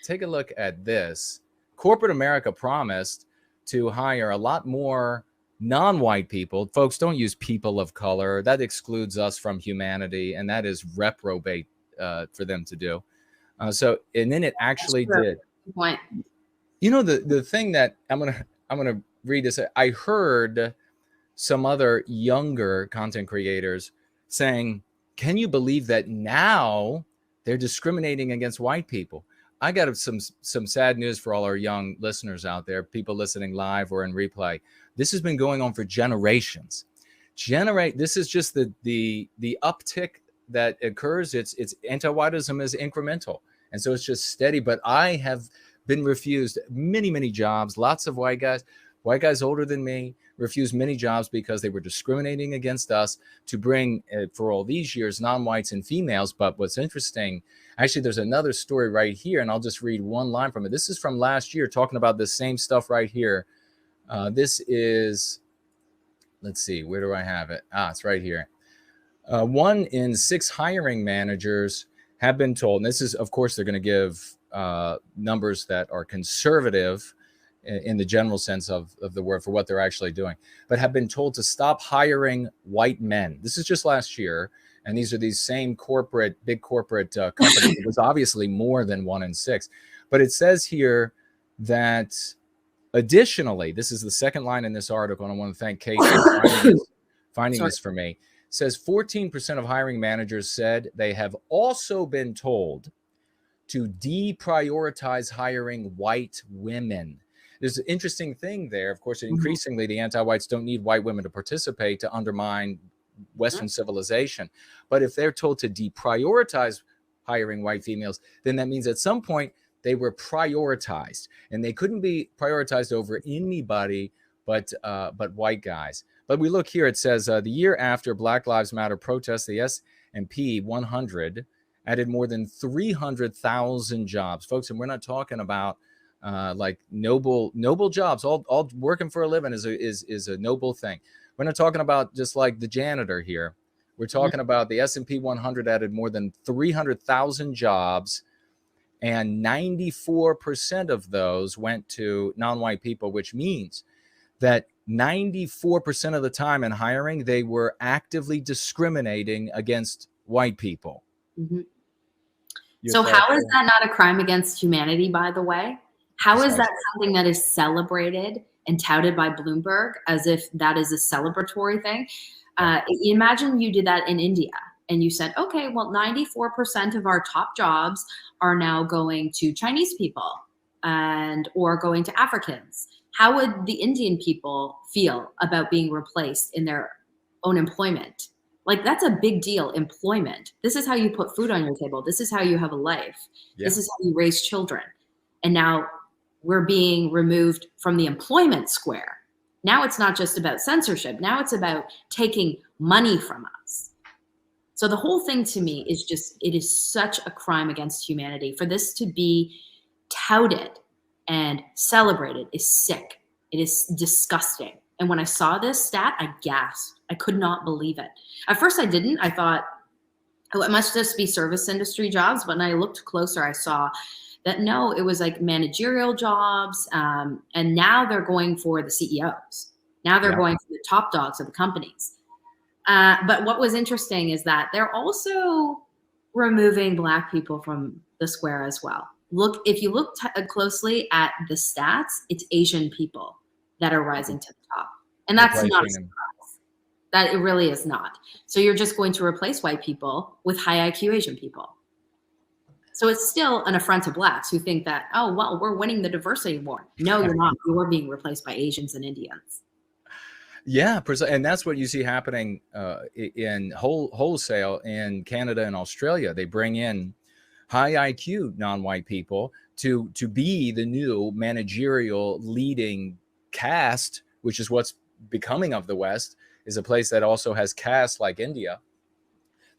take a look at this. Corporate America promised to hire a lot more non-white people. Folks, don't use people of color. That excludes us from humanity, and that is reprobate for them to do. And then it actually did. Good point. You know, the thing that I'm gonna read this. I heard some other younger content creators saying, "Can you believe that now they're discriminating against white people?" I got some sad news for all our young listeners out there, people listening live or in replay. This has been going on for generations. This is just the uptick that occurs. It's anti-whiteism is incremental, and so it's just steady. But I have been refused many jobs. Lots of white guys older than me refused many jobs because they were discriminating against us to bring for all these years non-whites and females. But what's interesting, actually, there's another story right here, and I'll just read one line from it. This is from last year, talking about this same stuff right here. This is, let's see, where do I have it? It's right here. 1 in 6 hiring managers have been told, and this is, of course, they're going to give numbers that are conservative in the general sense of the word for what they're actually doing, but have been told to stop hiring white men. This is just last year. And these are these same big corporate companies. It was obviously more than 1 in 6. But it says here that additionally, this is the second line in this article, and I want to thank Kate for finding this for me. It says 14% of hiring managers said they have also been told to deprioritize hiring white women. There's an interesting thing there. Of course, increasingly, the anti-whites don't need white women to participate to undermine Western civilization. But if they're told to deprioritize hiring white females, then that means at some point they were prioritized, and they couldn't be prioritized over anybody but white guys. But we look here, it says the year after Black Lives Matter protests, the S&P 100 added more than 300,000 jobs, folks. And we're not talking about like noble jobs. All working for a living is a noble thing. We're not talking about just like the janitor here. We're talking about the S&P 100 added more than 300,000 jobs, and 94% of those went to non-white people, which means that 94% of the time in hiring, they were actively discriminating against white people. So how is that not a crime against humanity, by the way? How is that something that is celebrated and touted by Bloomberg as if that is a celebratory thing? Imagine you did that in India and you said, okay, well, 94% of our top jobs are now going to Chinese people or going to Africans. How would the Indian people feel about being replaced in their own employment? Like, that's a big deal, employment. This is how you put food on your table. This is how you have a life. This is how you raise children. And now we're being removed from the employment square. Now it's not just about censorship. Now it's about taking money from us. So the whole thing to me is just, it is such a crime against humanity. For this to be touted and celebrated is sick. It is disgusting. And when I saw this stat, I gasped. I could not believe it. At first I didn't. I thought, oh, it must just be service industry jobs. But when I looked closer, I saw that no, it was like managerial jobs. And now they're going for the CEOs. Now they're going for the top dogs of the companies. But what was interesting is that they're also removing Black people from the square as well. If you look closely at the stats, it's Asian people that are rising to the top. And that's not a surprise. That it really is not. So you're just going to replace white people with high IQ Asian people. So it's still an affront to Blacks who think that, oh, well, we're winning the diversity war. No, you're not. You're being replaced by Asians and Indians. Yeah, and that's what you see happening in wholesale in Canada and Australia. They bring in high IQ non-white people to be the new managerial leading caste, which is what's becoming of the West, is a place that also has caste like India.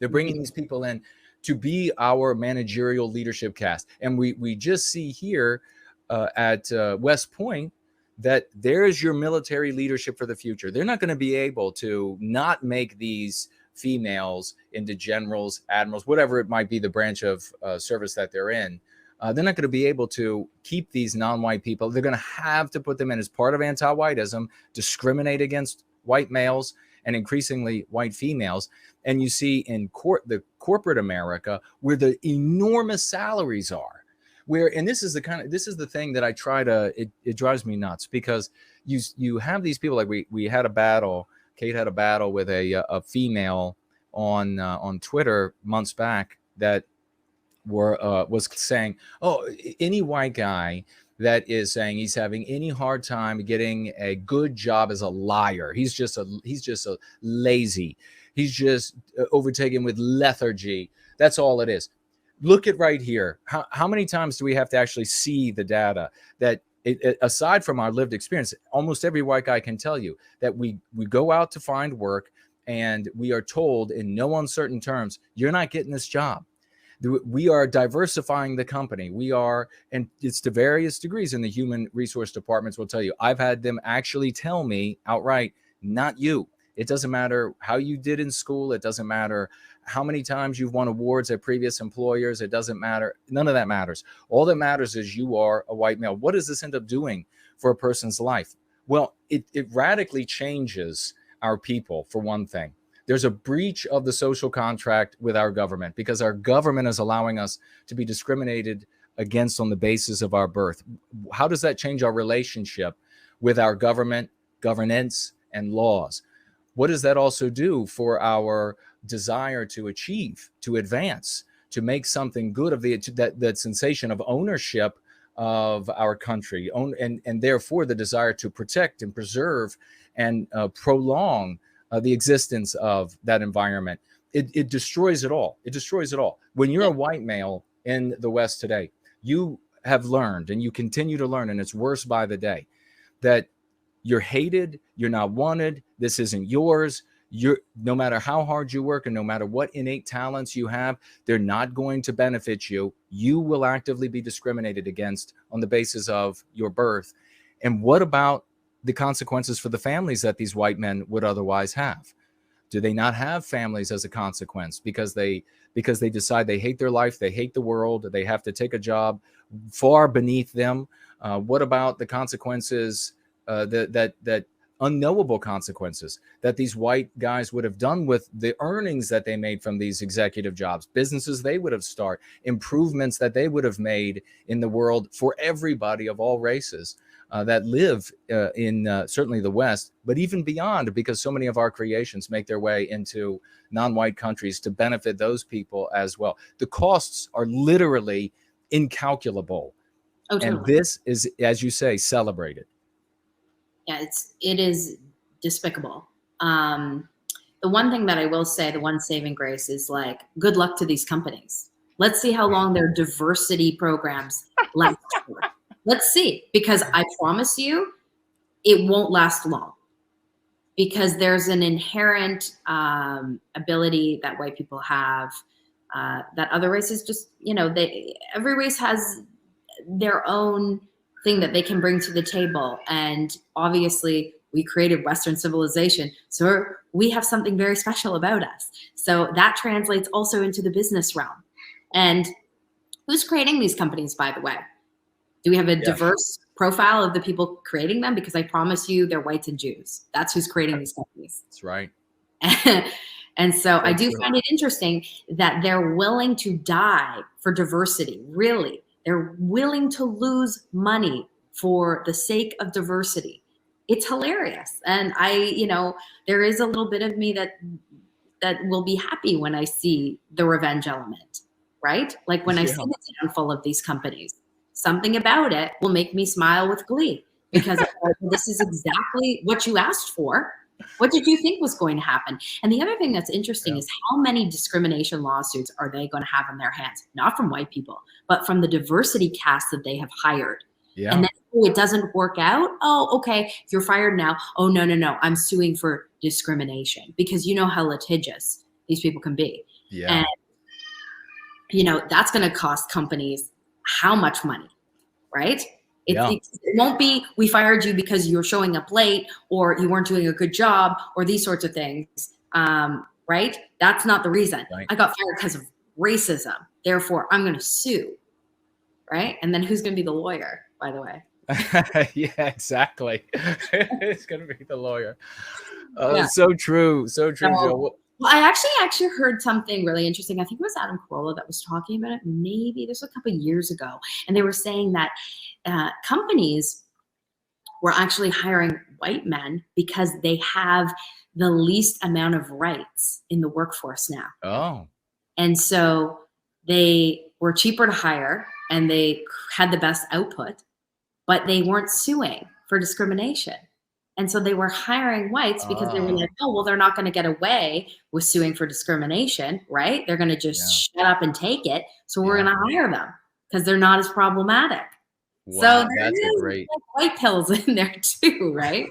They're bringing these people in to be our managerial leadership caste. And we just see here at West Point that there's your military leadership for the future. They're not going to be able to not make these females into generals, admirals, whatever it might be, the branch of service that they're in. They're not going to be able to keep these non-white people. They're going to have to put them in as part of anti-whiteism, discriminate against white males and increasingly white females. And you see in the corporate America where the enormous salaries are, and this is the thing that I try to, it drives me nuts, because you have these people, like we had a battle. Kate had a battle with a female on Twitter months back that was saying, oh, any white guy that is saying he's having any hard time getting a good job is a liar. He's just a lazy. He's just overtaken with lethargy. That's all it is. Look at right here. How many times do we have to actually see the data that aside from our lived experience, almost every white guy can tell you that we go out to find work and we are told in no uncertain terms, you're not getting this job. We are diversifying the company. We are, and it's to various degrees, and the human resource departments will tell you. I've had them actually tell me outright, not you. It doesn't matter how you did in school. It doesn't matter how many times you've won awards at previous employers. It doesn't matter. None of that matters. All that matters is you are a white male. What does this end up doing for a person's life? Well, it radically changes our people, for one thing. There's a breach of the social contract with our government, because our government is allowing us to be discriminated against on the basis of our birth. How does that change our relationship with our government, governance, and laws? What does that also do for our desire to achieve, to advance, to make something good of that sensation of ownership of our country, and therefore the desire to protect and preserve and prolong the existence of that environment? It destroys it all. It destroys it all. When you're a white male in the West today, you have learned, and you continue to learn, and it's worse by the day, that you're hated, you're not wanted, this isn't yours. No matter how hard you work and no matter what innate talents you have, they're not going to benefit you. You will actively be discriminated against on the basis of your birth. And what about the consequences for the families that these white men would otherwise have? Do they not have families as a consequence because they decide they hate their life, they hate the world, they have to take a job far beneath them? What about the consequences, that unknowable consequences that these white guys would have done with the earnings that they made from these executive jobs, businesses they would have started, improvements that they would have made in the world for everybody of all races that live in certainly the West, but even beyond, because so many of our creations make their way into non-white countries to benefit those people as well. The costs are literally incalculable. Oh, totally. And this is, as you say, celebrated. Yeah, it is despicable. The one thing that I will say, the one saving grace is, like, good luck to these companies. Let's see how long their diversity programs last for. Let's see, because I promise you it won't last long, because there's an inherent ability that white people have that other races just, every race has their own thing that they can bring to the table. And obviously we created Western civilization, so we have something very special about us. So that translates also into the business realm. And who's creating these companies, by the way? Do we have a diverse profile of the people creating them? Because I promise you they're whites and Jews. That's who's creating these companies. That's right. And so I do find it interesting that they're willing to die for diversity. Really, they're willing to lose money for the sake of diversity. It's hilarious. And there is a little bit of me that will be happy when I see the revenge element, right? Like when I see the downfall of these companies. Something about it will make me smile with glee, because this is exactly what you asked for. What did you think was going to happen? And the other thing that's interesting is how many discrimination lawsuits are they going to have in their hands? Not from white people, but from the diversity cast that they have hired. Yeah. And then it doesn't work out. Oh, okay, you're fired now. Oh, no. I'm suing for discrimination, because you know how litigious these people can be. Yeah. And, that's going to cost companies how much money, right? It won't be, we fired you because you're showing up late, or you weren't doing a good job, or these sorts of things, right? That's not the reason. Right. I got fired because of racism. Therefore, I'm going to sue, right? And then who's going to be the lawyer, by the way? Yeah, exactly. It's going to be the lawyer. Yeah. So true. So true, Joe. Well, I actually heard something really interesting. I think it was Adam Carolla that was talking about it. Maybe this was a couple of years ago. And they were saying that companies were actually hiring white men because they have the least amount of rights in the workforce now. Oh. And so they were cheaper to hire and they had the best output, but they weren't suing for discrimination. And so they were hiring whites because they were like, oh, well, they're not going to get away with suing for discrimination, right? They're going to just shut up and take it. So we're going to hire them because they're not as problematic. Wow, so that's a great white pills in there too, right?